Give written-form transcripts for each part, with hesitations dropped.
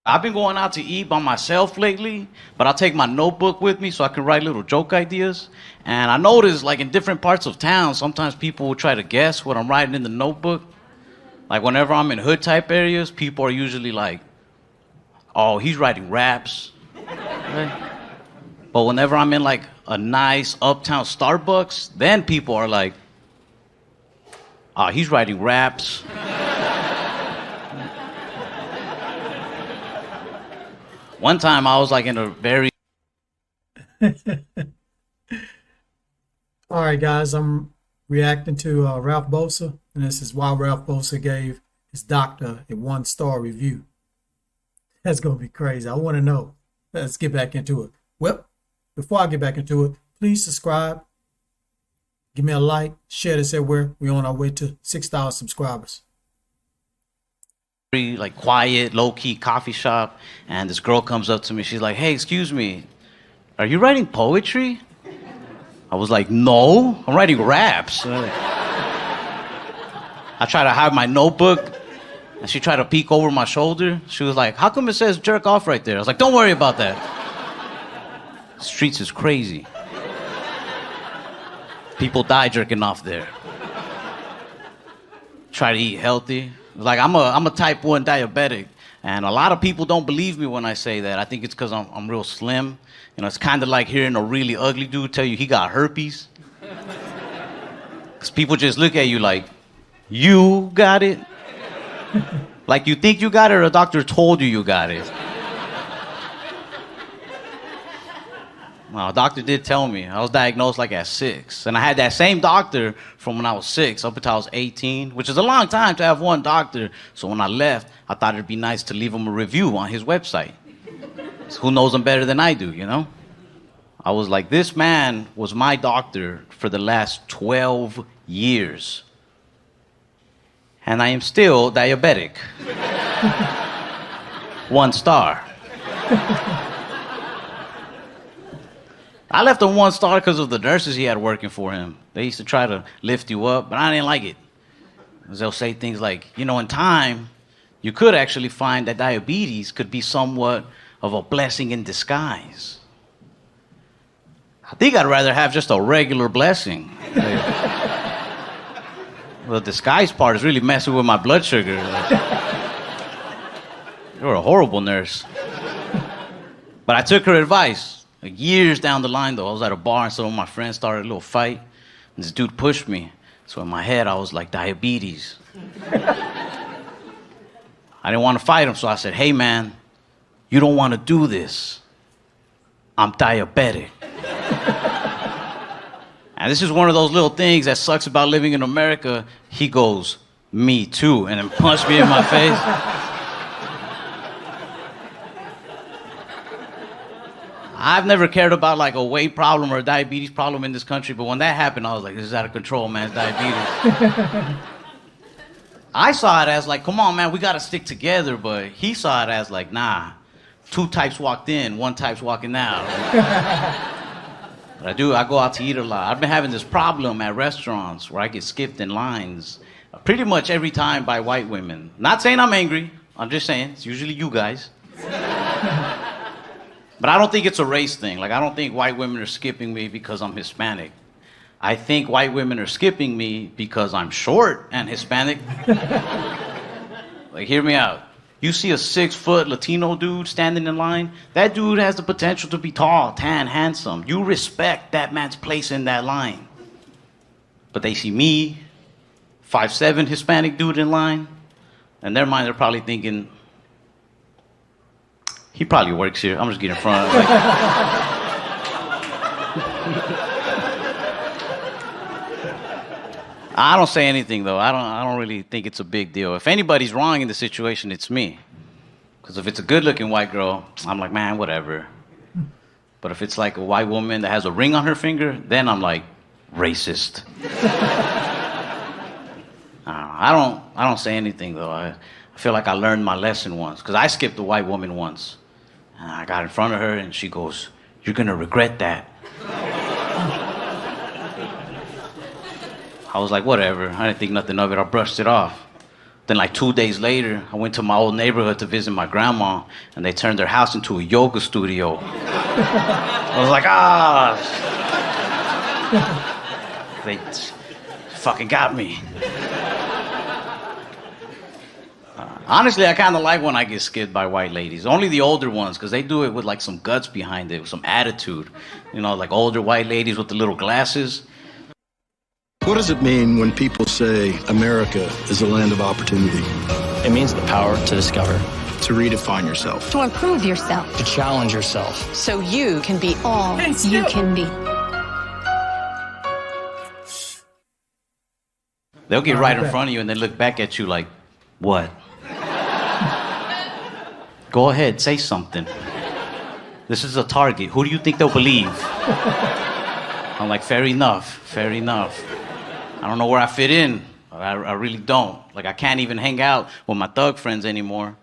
I've been going out to eat by myself lately, but I take my notebook with me so I can write little joke ideas. And I notice, like in different parts of town, sometimes people will try to guess what I'm writing in the notebook. Like whenever I'm in hood type areas, people are usually like, "Oh, he's writing raps." Right? But whenever I'm in like a nice uptown Starbucks, then people are like, "Oh, he's writing raps." One time I was like in a very All right, guys, I'm reacting to Ralph Bosa, and this is why Ralph Bosa gave his doctor a 1-star review. That's going to be crazy. I want to know. Let's get back into it. Well, before I get back into it, please subscribe, give me a like, share this everywhere. We're on our way to 6,000 subscribers. like quiet, low-key coffee shop, and this girl comes up to me. She's like, "Hey, excuse me, are you writing poetry?" I was like, "No, I'm writing raps." I tried to hide my notebook, and she tried to peek over my shoulder. She was like, "How come it says jerk off right there?" I was like, "Don't worry about that. Streets is crazy. People die jerking off there." Try to eat healthy. Like I'm a type 1 diabetic, and a lot of people don't believe me when I say that. I think it's because I'm real slim. You know, it's kind of like hearing a really ugly dude tell you he got herpes. Because people just look at you like, "You got it?" Like you think you got it, or a doctor told you you got it. Well, a doctor did tell me. I was diagnosed like at 6. And I had that same doctor from when I was 6 up until I was 18, which is a long time to have one doctor. So when I left, I thought it'd be nice to leave him a review on his website. So who knows him better than I do, you know? I was like, this man was my doctor for the last 12 years. And I am still diabetic. 1 star. I left him 1 star because of the nurses he had working for him. They used to try to lift you up, but I didn't like it. Because they'll say things like, you know, in time, you could actually find that diabetes could be somewhat of a blessing in disguise. I think I'd rather have just a regular blessing. The disguise part is really messing with my blood sugar. You're a horrible nurse. But I took her advice. Like years down the line, though, I was at a bar and some of my friends started a little fight. And this dude pushed me. So in my head, I was like, diabetes. I didn't want to fight him, so I said, "Hey, man, you don't want to do this. I'm diabetic." And this is one of those little things that sucks about living in America. He goes, "Me too," and then punched me in my face. I've never cared about like a weight problem or a diabetes problem in this country, but when that happened, I was like, this is out of control, man. It's diabetes. I saw it as like, come on, man, we gotta stick together, but he saw it as like, nah, 2 types walked in, 1 type's walking out. But I go out to eat a lot. I've been having this problem at restaurants where I get skipped in lines pretty much every time by white women. Not saying I'm angry, I'm just saying, it's usually you guys. But I don't think it's a race thing. Like, I don't think white women are skipping me because I'm Hispanic. I think white women are skipping me because I'm short and Hispanic. Like, hear me out. You see a 6-foot Latino dude standing in line, that dude has the potential to be tall, tan, handsome. You respect that man's place in that line. But they see me, 5'7" Hispanic dude in line, in their mind they're probably thinking, he probably works here. I'm just getting in front. Like, I don't say anything though. I don't really think it's a big deal. If anybody's wrong in the situation, it's me. Because if it's a good-looking white girl, I'm like, man, whatever. But if it's like a white woman that has a ring on her finger, then I'm like, racist. I don't say anything though. I feel like I learned my lesson once. Because I skipped a white woman once. And I got in front of her and she goes, "You're gonna regret that." I was like, whatever. I didn't think nothing of it. I brushed it off. Then like 2 days later, I went to my old neighborhood to visit my grandma, and they turned their house into a yoga studio. I was like, they fucking got me. Honestly, I kind of like when I get skipped by white ladies. Only the older ones, because they do it with like some guts behind it, with some attitude. You know, like older white ladies with the little glasses. What does it mean when people say America is a land of opportunity? It means the power to discover, To redefine yourself. To improve yourself. to challenge yourself. So you can be all you can be. They'll get right in front of you and then look back at you like, what? Go ahead, say something. This is a target. Who do you think they'll believe? I'm like, fair enough, fair enough. I don't know where I fit in. I really don't. Like, I can't even hang out with my thug friends anymore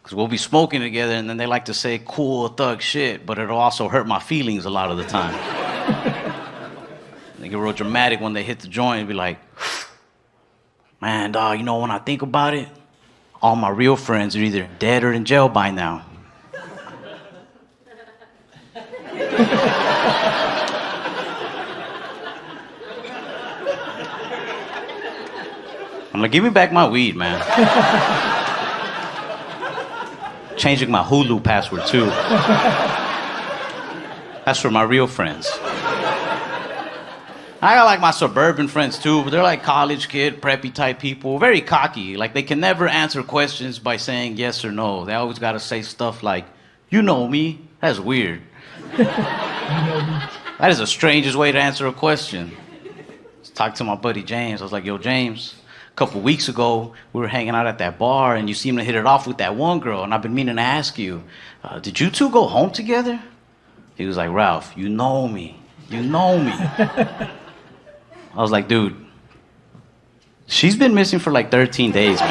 because we'll be smoking together and then they like to say cool thug shit, but it'll also hurt my feelings a lot of the time. They get real dramatic when they hit the joint and be like, man, dog, you know, when I think about it, all my real friends are either dead or in jail by now. I'm like, give me back my weed, man. Changing my Hulu password, too. That's for my real friends. I got like my suburban friends too, but they're like college kid, preppy type people, very cocky. Like they can never answer questions by saying yes or no. They always got to say stuff like, you know me. That's weird. That is the strangest way to answer a question. I talked to my buddy James. I was like, yo, James, a couple weeks ago, we were hanging out at that bar and you seemed to hit it off with that one girl. And I've been meaning to ask you, did you two go home together? He was like, Ralph, you know me. You know me. I was like, dude, she's been missing for like 13 days, man.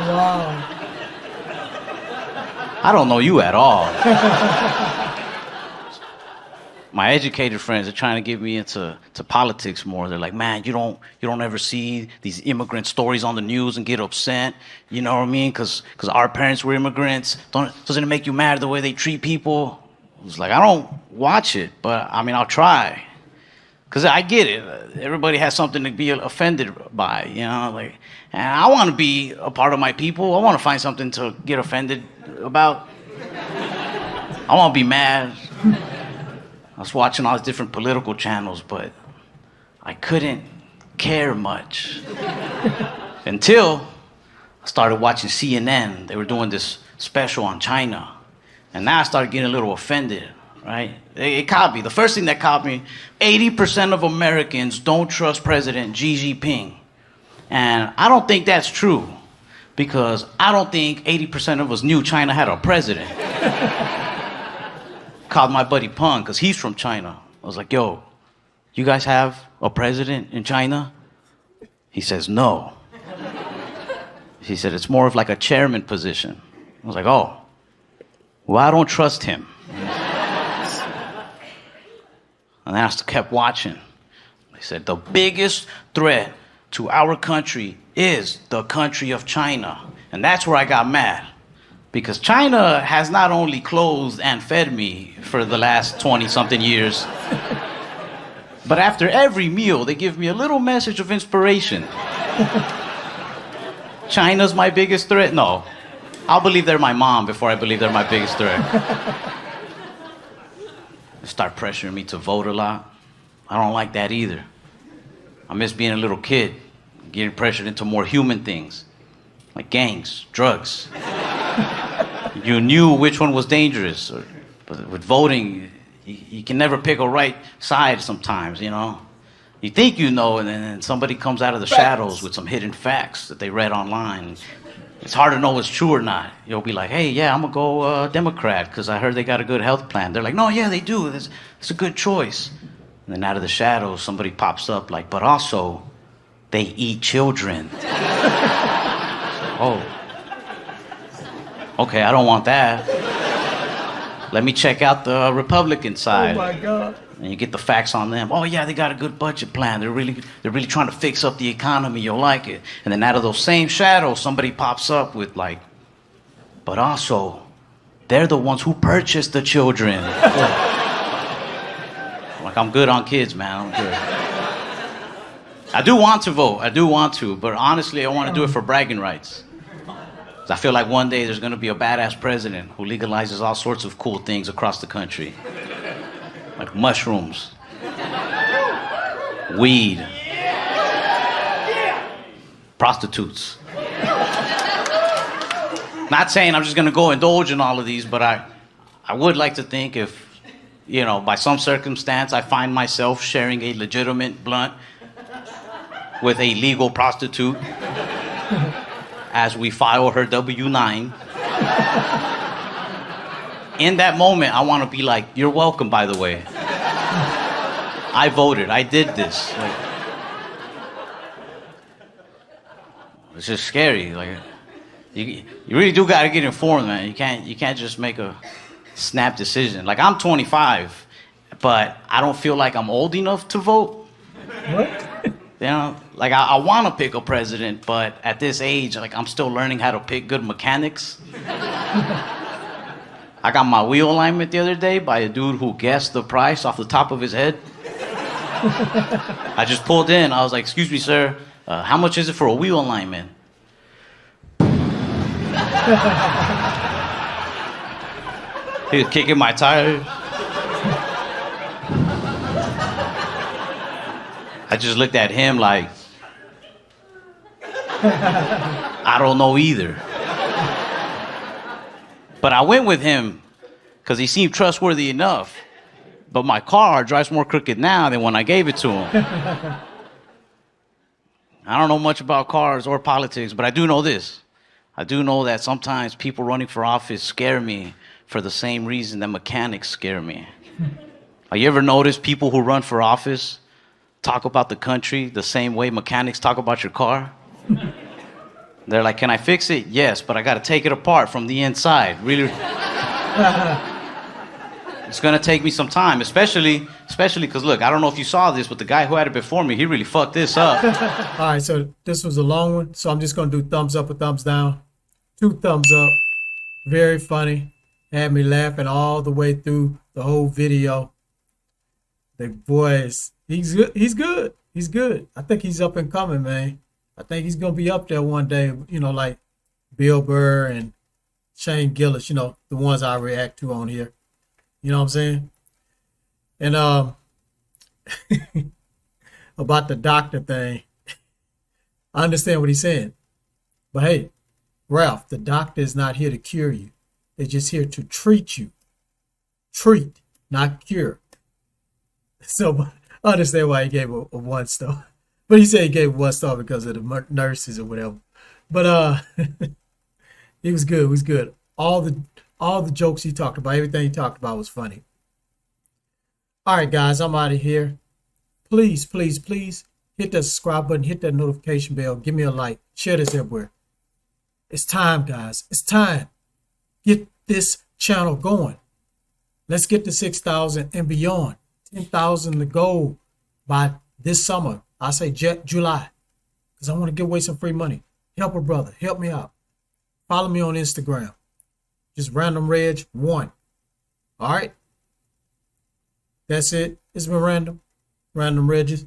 Wow. I don't know you at all. My educated friends are trying to get me into politics more. They're like, man, you don't ever see these immigrant stories on the news and get upset. You know what I mean? Because our parents were immigrants. Doesn't it make you mad the way they treat people? I was like, I don't watch it, but I mean, I'll try. Because I get it. Everybody has something to be offended by, you know? Like, and I want to be a part of my people. I want to find something to get offended about. I want to be mad. I was watching all these different political channels, but I couldn't care much. Until I started watching CNN. They were doing this special on China. And now I started getting a little offended. Right? It caught me. The first thing that caught me, 80% of Americans don't trust President Xi Jinping. And I don't think that's true because I don't think 80% of us knew China had a president. Called my buddy Peng because he's from China. I was like, yo, you guys have a president in China? He says, no. He said, it's more of like a chairman position. I was like, oh, well, I don't trust him. And I kept watching. They said, the biggest threat to our country is the country of China. And that's where I got mad. Because China has not only clothed and fed me for the last 20-something years, but after every meal, they give me a little message of inspiration. China's my biggest threat? No. I'll believe they're my mom before I believe they're my biggest threat. They start pressuring me to vote a lot. I don't like that either. I miss being a little kid, getting pressured into more human things, like gangs, drugs. You knew which one was dangerous. But with voting, you can never pick a right side sometimes, you know? You think you know, and then somebody comes out of the shadows with some hidden facts that they read online. It's hard to know what's true or not. You'll be like, hey, yeah, I'm going to go Democrat because I heard they got a good health plan. They're like, no, yeah, they do. It's a good choice. And then out of the shadows, somebody pops up like, but also, they eat children. Oh. Okay, I don't want that. Let me check out the Republican side. Oh my God. And you get the facts on them. Oh yeah, they got a good budget plan. They're really trying to fix up the economy. You'll like it. And then out of those same shadows, somebody pops up with like, but also, they're the ones who purchased the children. Like, I'm good on kids, man. I'm good. I do want to vote. I do want to, but honestly, I want to do it for bragging rights. I feel like one day there's going to be a badass president who legalizes all sorts of cool things across the country. Like mushrooms, weed, prostitutes. Not saying I'm just going to go indulge in all of these, but I would like to think if, you know, by some circumstance I find myself sharing a legitimate blunt with a legal prostitute as we file her W-9. In that moment, I want to be like, you're welcome, by the way. I voted. I did this. Like, it's just scary. Like, you really do got to get informed, man. You can't just make a snap decision. Like, I'm 25, but I don't feel like I'm old enough to vote. What? You know, like I want to pick a president, but at this age, like I'm still learning how to pick good mechanics. I got my wheel alignment the other day by a dude who guessed the price off the top of his head. I just pulled in. I was like, "Excuse me, sir, how much is it for a wheel alignment?" He was kicking my tires. I just looked at him like, I don't know either. But I went with him because he seemed trustworthy enough. But my car drives more crooked now than when I gave it to him. I don't know much about cars or politics, but I do know this. I do know that sometimes people running for office scare me for the same reason that mechanics scare me. Have you ever noticed people who run for office talk about the country the same way mechanics talk about your car? They're like, can I fix it? Yes, but I got to take it apart from the inside. Really, it's going to take me some time, especially because, look, I don't know if you saw this, but the guy who had it before me, he really fucked this up. All right, so this was a long one, so I'm just going to do thumbs up or thumbs down. 2 thumbs up. Very funny. Had me laughing all the way through the whole video. The voice, he's good. He's good. He's good. I think he's up and coming, man. I think he's going to be up there one day, you know, like Bill Burr and Shane Gillis, you know, the ones I react to on here. You know what I'm saying? And about the doctor thing, I understand what he's saying. But hey, Ralph, the doctor is not here to cure you. They're just here to treat you. Treat, not cure. So I understand why he gave a 1 star. But he said he gave 1 star because of the nurses or whatever. But he was good. He was good. All the jokes he talked about, everything he talked about was funny. All right, guys, I'm out of here. Please, please, please hit that subscribe button, hit that notification bell, give me a like, share this everywhere. It's time, guys. It's time. Get this channel going. Let's get to 6,000 and beyond. 10,000 to go by this summer. I say July, because I want to give away some free money. Help a brother. Help me out. Follow me on Instagram. Just randomreg1. All right. That's it. It's been random. Random Regis.